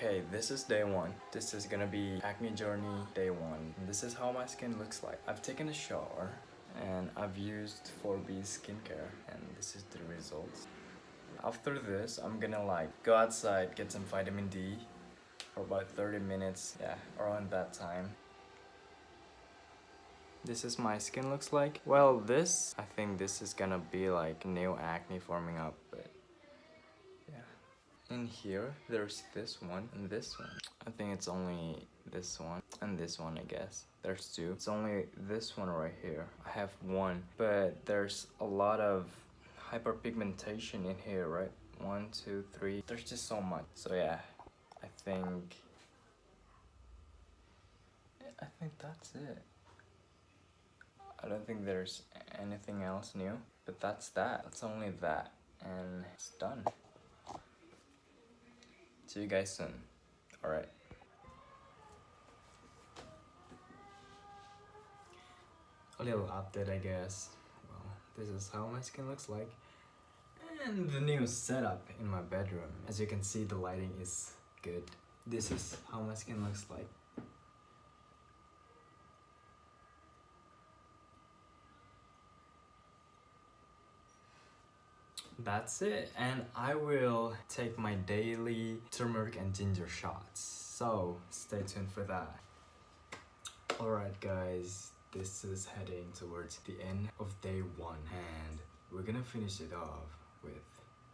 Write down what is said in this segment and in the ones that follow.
Okay, this is day one. This is gonna be acne journey day one. And this is how my skin looks like. I've taken a shower and I've used 4B skincare and this is the results. After this, I'm gonna like go outside, get some vitamin D for about 30 minutes. Yeah, around that time. This is my skin looks like. Well, I think this is gonna be like new acne forming up, but yeah. In here, there's this one and this one. I think it's only this one and this one, I guess. There's two. It's only this one right here. I have one, but there's a lot of hyperpigmentation in here, right? 1, 2, 3. There's just so much. So yeah, I think that's it. I don't think there's anything else new, but that's that. That's only that, and it's done. See you guys soon. Alright. A little update, I guess. Well, this is how my skin looks like. And the new setup in my bedroom. As you can see, the lighting is good. This is how my skin looks like. That's it, and I will take my daily turmeric and ginger shots, so stay tuned for that. Alright guys, this is heading towards the end of day one, and we're gonna finish it off with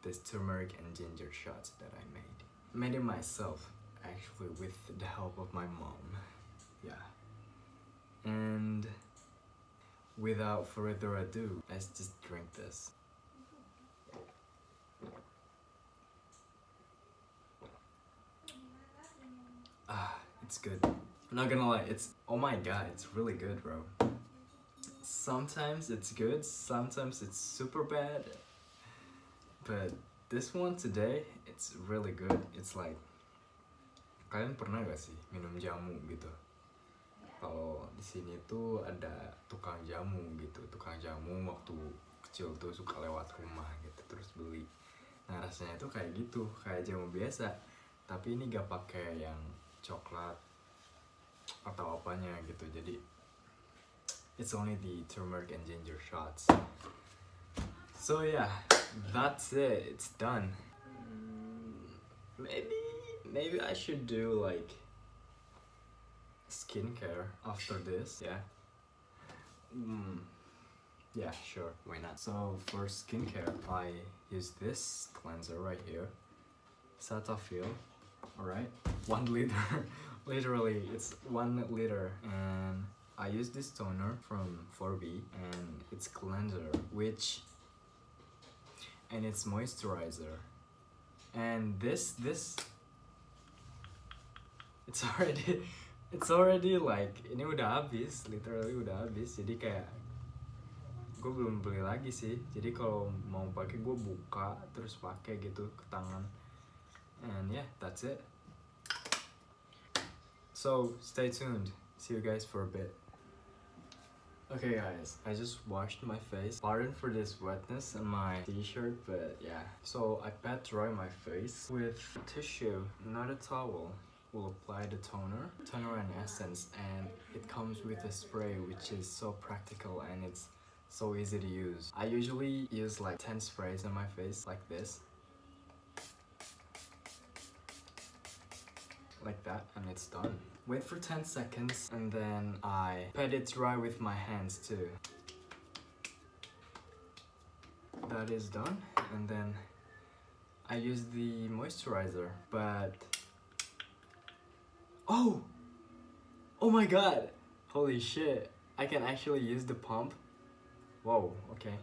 this turmeric and ginger shots that I made it myself, actually, with the help of my mom. Yeah, and without further ado, let's just drink this. It's good. I'm not gonna lie, oh my god, it's really good, bro. Sometimes it's good, sometimes it's super bad, but this one today, it's really good. It's like, kalian pernah gak sih minum jamu gitu? Kalau di sini tuh ada tukang jamu gitu, tukang jamu waktu kecil tuh suka lewat rumah gitu, terus beli. Nah rasanya tuh kayak gitu, kayak jamu biasa, tapi ini gak pakai yang coklat atau apanya gitu, jadi it's only the turmeric and ginger shots. So yeah, that's it, it's done. Maybe I should do like skincare after this. Yeah, yeah, sure, why not. So for skincare, I use this cleanser right here, Cetaphil. Alright, 1 liter. Literally, it's 1 liter, and I use this toner from 4B, and it's cleanser, and it's moisturizer, and this it's already like ini udah habis, literally udah habis, jadi kayak gue belum beli lagi sih, jadi kalau mau pakai gue buka terus pakai gitu ke tangan. And yeah, that's it. So stay tuned. See you guys for a bit. Okay guys, I just washed my face. Pardon for this wetness in my t-shirt, but yeah. So I pat dry my face with tissue, not a towel. We'll apply the toner and essence, and it comes with a spray which is so practical and it's so easy to use. I usually use like 10 sprays on my face like this. Like that, and it's done. Wait for 10 seconds and then I pat it dry with my hands too. That is done, and then I use the moisturizer, but oh my god, holy shit, I can actually use the pump. Whoa, okay,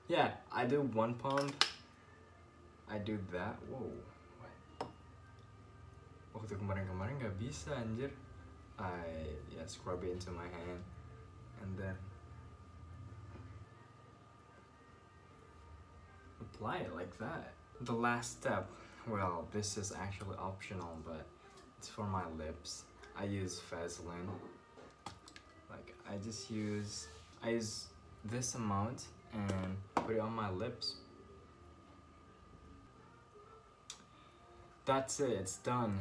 yeah, I do 1 pump, I do that. Whoa, waktu kemarin gak bisa anjir. I scrub it into my hand and then apply it like that. The last step, well, this is actually optional, but it's for my lips. I use Vaseline. Like I use this amount and put it on my lips. That's it, it's done.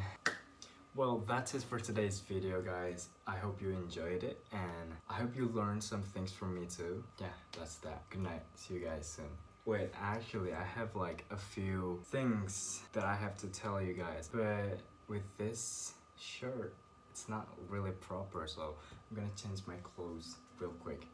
Well, that's it for today's video, guys. I hope you enjoyed it, and I hope you learned some things from me too. Yeah, that's that. Good night. See you guys soon. Wait, actually, I have like a few things that I have to tell you guys, but with this shirt, it's not really proper, so I'm gonna change my clothes real quick.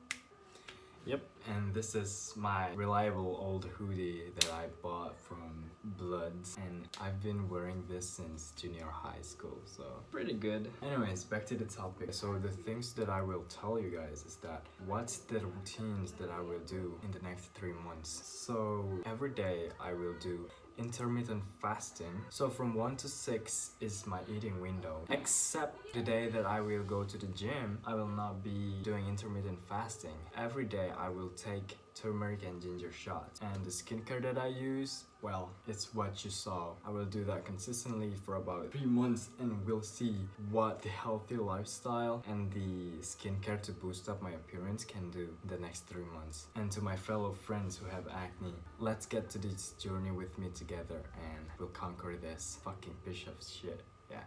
Yep, and this is my reliable old hoodie that I bought from Bloods, and I've been wearing this since junior high school, so pretty good. Anyways, back to the topic. So the things that I will tell you guys is that what's the routines that I will do in the next 3 months. So every day I will do intermittent fasting. So from 1 to 6 is my eating window, except the day that I will go to the gym. I will not be doing intermittent fasting. Every day I will take turmeric and ginger shots, and the skincare that I use, well, it's what you saw. I will do that consistently for about 3 months, and we'll see what the healthy lifestyle and the skincare to boost up my appearance can do in the next 3 months. And to my fellow friends who have acne, let's get to this journey with me together, and we'll conquer this fucking piece of shit. Yeah.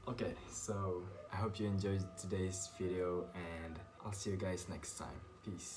Okay, so I hope you enjoyed today's video, and I'll see you guys next time. Peace.